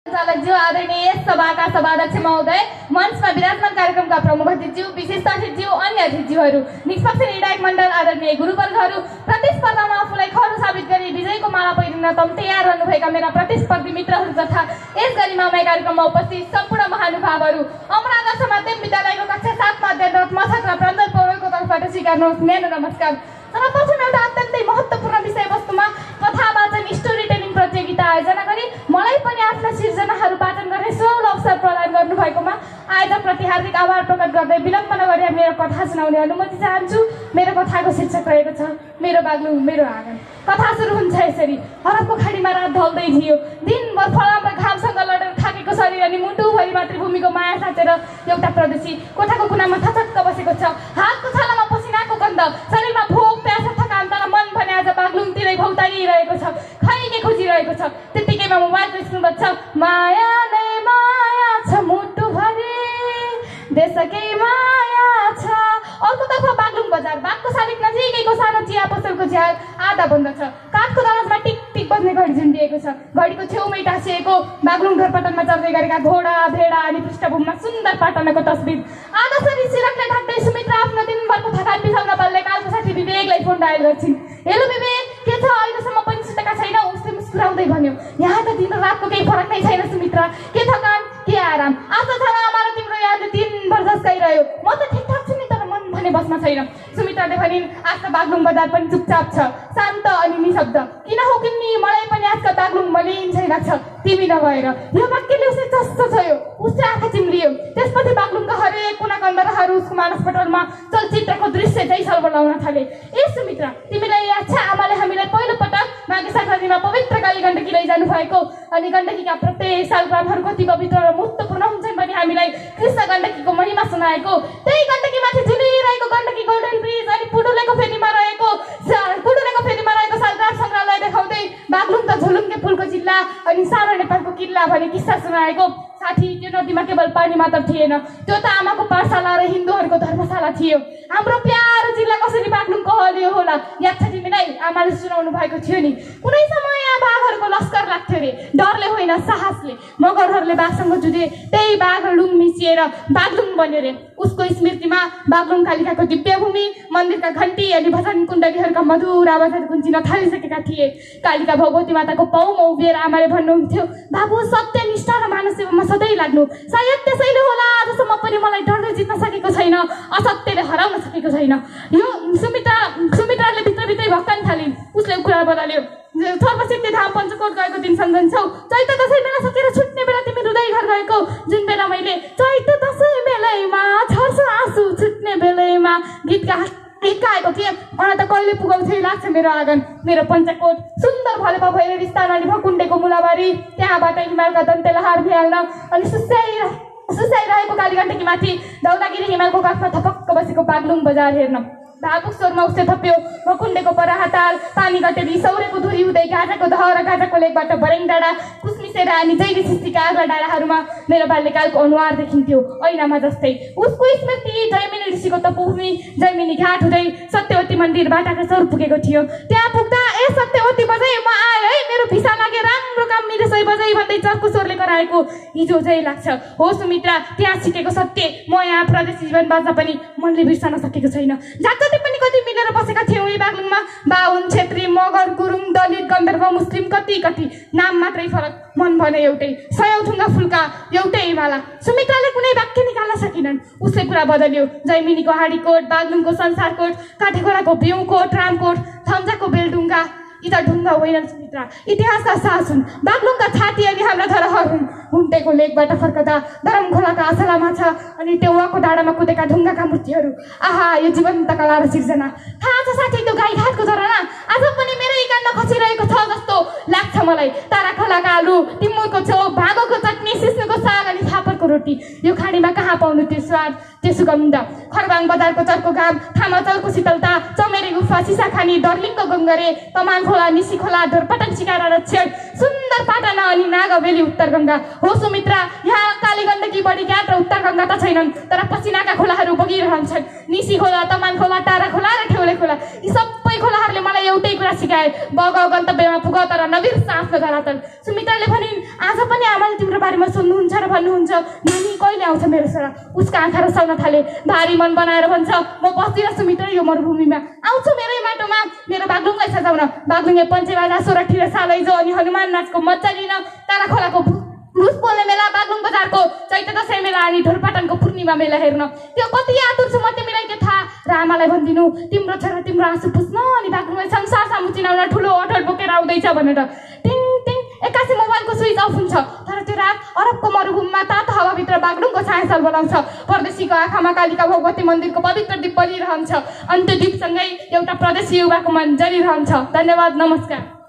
चालकज्यू, आदरणीय सभाका सभाध्यक्ष महोदय, मञ्चमा विराजमान कार्यक्रमका प्रमुख अतिथिज्यू, विशिष्ट अतिथिज्यू, अन्य अतिथिज्यूहरू, निष्पक्ष निर्णायक मण्डल, आदरणीय गुरुवर्गहरू, प्रतिस्पर्धामा आफूलाई खरो साबित गरी विजयको माला पहिरिन तयार रहनुभएका मेरा प्रतिस्पर्धी मित्रहरू तथा यस गरिमामय कार्यक्रममा उपस्थित सम्पूर्ण महानुभावहरू, अमरादर्श माध्यमिक विद्यालयको कक्षा 7 मा अध्ययनरत म छात्र प्राञ्जल पौडेलको तर्फबाट स्वीकार्नुहोस् मेरो नमस्कार। सर्वप्रथम एउटा अत्यन्तै महत्त्वपूर्ण विषयवस्तुमा कथा वाचन स्टोरी टेलिङ प्रतियोगिता आयोजना गरी मलाई पनि आफ्ना सिर्जनाहरू वाचन गर्ने सुलभ अवसर प्रदान गर्नुभएकोमा आयोजकप्रति हार्दिक आभार प्रकट गर्दै विलम्ब नगरी मेरो कथा सुनाउने अनुमति चाहन्छु। मेरो कथाको शीर्षक रहेको छ मेरो बाग्लुङ मेरो आँगन। कथा सुरु हुन्छ यसरी। हरफको खाडीमा रात ढल्दै थियो। दिनभर फलाम र घामसँग लडेर थाकेको शरीर अनि मुटुभरि मातृभूमिको माया साँचेर एउटा प्रदेशी कोठाको कुनामा थचक्क बसेको छ। हातको छालामा पसिनाको गन्ध, शरीरमा भोक प्यास थकान, तर मन भने आज बाग्लुङतिरै भौतारिरहेको छ, खैके खोजिरहेको छ। त्यतिकैमा मोबाइलको स्क्रिन बज्छ, माया नै माया छ मुटुभरि देशकै माया छ। अर्कोतर्फ बाग्लुङ बजार, बागको सालिक नजिकैको सानो चिया पसलको झ्याल आधा बन्द छ। काठको दराजमा टिक टिक बज्ने घडी झुन्डिएको छ। घडीको छेउमै टाँसिएको बाग्लुङ ढोरपटनमा चढ्दै गरेका घोडा भेडा अनि पृष्ठभूमिमा सुन्दर पाटनको तस्बिर। आधा सिरकले ढाक्दै सुमित्रा आफ्नो दिनभरको थकान बिसाउन बल्ने कालको साथी विवेकलाई फोन डायल गर्छिन्। हेलो विवेक, के छ? अहिलेसम्म पनि सुतेका छैन? उसले मुस्कुराउँदै भन्यो। यहाँ त दिन रातको केही फरक नै छैन सुमित्रा। के थकान के आराम। आज त आमा र तिम्रो यादले दिनभर झस्काइरह्यो। म त ठिकठाक छु नि, तर मन भने बस्न छैन। सुमित्राले भनिन्, आज त बाग्लुङ बजार पनि चुपचाप छ, शान्त अनि निशब्द। किन हो किन्नी, मलाई पनि आजकल बाग्लुङ मलिन चाहिँ लाग्छ तिमी नभएर। यो वाक्यले उसले जस्तो छयो। उसले आँखा चिम्लियो। त्यसपछि बाग्लुङका हरेक कुना कन्दराहरू उसको मानसपटलमा चलचित्रको दृश्य चाहिँ सर्वलाउन थाले। ए सुमित्रा, तिमीलाई याद छ आमाले हामीलाई पहिलो पटक माघे सङ्क्रान्तिमा पवित्र काली गण्डकी लैजानु भएको? अनि गण्डकीका प्रत्येक सालग्रामहरू कति पवित्र र महत्त्वपूर्ण हुन्छन् भने हामीलाई कृष्ण गण्डकीको महिमा सुनाएको। त्यही गण्डकीमाथि झुलिरहेको गण्डकी गोल्डन ब्रिज अनि पुडुलेको फेदीमा रहेको सालग्राम सङ्ग्रहालय देखाउँदै बाग्लुङ त झोलुङ्गे फुलको जिल्ला अनि सानो नेपालको किल्ला भन्ने किस्सा सुनाएको। साथी, त्यो नदीमा केवल पानी मात्र थिएन, त्यो त आमाको पाठशाला र हिन्दूहरूको धर्मशाला थियो। हाम्रो प्यारो जिल्ला कसरी बाग्लुङको हलियो होला, याद छ तिमीलाई? आमाले सुनाउनु भएको थियो नि। कुनै समय यहाँ बाघहरूको लस्कर लाग्थ्यो रे, डरले होइन साहसले। मगरहरूले बाघसँग जुधे, त्यही बाघ र लुङ मिसिएर बाग्लुङ बन्यो रे। उसको स्मृतिमा बाग्लुङ कालिकाको दिव्य भूमि, मन्दिरका घन्टी अनि भजन कुण्डलीहरूका मधुर आवाजहरू गुन्जिन थालिसकेका थिए। कालिका भगवती माताको पाउमा उभिएर आमाले भन्नुहुन्थ्यो, बाबु सत्यनिष्ठा र मानव सेवामा सधैँ लाग्नु। सायद त्यसैले होला आजसम्म पनि मलाई डरले जित्न सकेको छैन, असत्यले हराउन सकेको छैन। यो सुमित्राले भित्रभित्रै भक्कन थालिन्। उसले कुरा बदल्यो। सर्वसिद्धि धाम पञ्चकोट गएको दिन सम्झन्छौ? चैत दसैँ मेला सकेर छुट्ने बेला तिमी रुँदै घर गएको, जुन बेला मैले चैत दसैँ बेलैमा छर्छ आँसु छुट्ने बेलैमा गीत गाएको थिएँ। मलाई त कहिले पुगाउँथ्यो लाग्छ मेरो आँगन मेरो पञ्चकोट। सुन्दर भलेपा भैरवी स्थान अनि भकुण्डेको मुलाबारी, त्यहाँबाट हिमालका दन्तेलहार भ्याल्न अनि सुस्याइरहेको कालीगण्डकी माथि धौलागिरी हिमालको काखमा थपक्क बसेको बाग्लुङ बजार हेर्न। भावुक स्वरमा उसले थप्यो, भकुण्डेको पराहाताल, पानी गटेरी, सौरेको धुरी हुँदै गाजाको दह र गाजाको लेकबाट बरेङ डाँडा, कुस्मिसेरा अनि जैरी सिस्तीका आग्ला डाँडाहरूमा मेरो बाल्यकालको अनुहार देखिन्थ्यो ऐनामा जस्तै। उसको स्मृति जैमिनी ऋषिको तपोभूमि जैमिनी घाट हुँदै सत्यवती मन्दिर बाटाका सर पुगेको थियो। त्यहाँ पुग्दा ए सत्यवती बजाई म आएँ है, मेरो भिसा लागे, राम्रो काम मिलेसै बजाई भन्दै चर्को स्वरले कराएको हिजो जै लाग्छ। हो सुमित्रा, त्यहाँ सिकेको सत्य म यहाँ प्रदेशी जीवन बाँच्दा पनि मनले बिर्सन सकेको छैन। पनि कति मिलेर बसेका थियौँ यी बाग्लुङमा, बाहुन, छेत्री, मगर, गुरुङ, दलित, गन्धर्व, मुस्लिम, कति नाम मात्रै फरक, मन भने एउटै, सयौं ढुङ्गा फुल्का एउटै माला। सुमित्राले कुनै वाक्य निकाल्न सकिनन्। उसले कुरा बदल्यो। जैमिनीको हाँडीकोट, बाग्लुङको संसारकोट, काठेगोडाको बिउकोट, रामकोट, थम्जाको बेलडुङ्गा, यी त ढुङ्गा होइनन् सुमित्रा, इतिहासका सास हुन्। बाग्लुङका छाती अनि हाम्रा धरोहर हुन्। हुन्टेको लेकबाट फर्कदा धरम खोलाका असला माछा अनि टेउवाको डाँडामा कुदेका ढुङ्गाका मूर्तिहरू, आहा यो जीवन्त कला र सिर्जना। थाहा छ साथी, त्यो गाईघाटको झरना आज पनि मेरै काण्ड खसिरहेको छ जस्तो लाग्छ मलाई। तारा खोलाका आलु, टिमुरको छेउ, भाँगोको चटनी, सिस्नुको साग अनि फापरको रोटी, यो खाडीमा कहाँ पाउनु त्यो स्वाद, त्यो सुगन्ध। खरबाङ बजारको चर्को घाम, थामाचौरको शीतलता, चमेरी गुफा, सिसाखानी, दर्लिङको गङ्गरे, तमान खोला, निसी खोला, ढोरपटक शिकारा र छेड, सुन्दर पाटना अनि नागबेली उत्तर गङ्गा। हो सुमित्रा, यहाँ काली गण्डकी बढी घाट र उत्तर गङ्गा त छैनन्, तर पसिनाका खोलाहरू बगिरहन्छन्। निसी खोला, तमान खोला, टारा खोला र ठेउले खोला, यी सबै खोलाहरूले मलाई एउटै कुरा सिकाए, बग गन्तव्यमा पुग तर नबिर्स आफ्नो धरातल। सुमित्राले भनिन्, आज पनि आमाले तिम्रो बारेमा सोध्नुहुन्छ र भन्नुहुन्छ, नानी कहिले आउँछ मेरो छोरा? उसका आँखा रसाउन थाले, भारी मन बनाएर भन्छ, म बस्दिनँ सुमित्रा यो मरुभूमिमा, आउँछु मेरै माटोमा, मेरो बागलुङलाई सजाउन। बागलुङे पञ्चेबाजा सोरठी र सालैजो अनि हनुमान नाचको मजा लिन, तारा खोलाको भुस पोल्ने मेला, बागलुङ बजारको चैते दशैं मेला अनि ढोरपाटनको पूर्णिमा मेला हेर्न। त्यो कति आतुर छु म तिमीलाई के थाहा? र आमालाई भनिदिनु, तिम्रो छोरा तिम्रो आँसु पुस्न अनि बागलुङलाई संसार सामु चिनाउन ठुलो अठोट बोकेर आउँदैछ भनेर। टिङ टिङ एक्कासी मोबाइलको स्विच अफ हुन्छ, तर त्यो रात अरबको मरुभूमिमा तातो हावाभित्र बागलुङको छायासल बोलाउँछ। परदेशीको आँखामा कालिका भगवती मन्दिरको पवित्र दीप बलिरहन्छ। अन्त्य दीपसँगै एउटा प्रदेशी युवाको मन जलिरहन्छ। धन्यवाद, नमस्कार।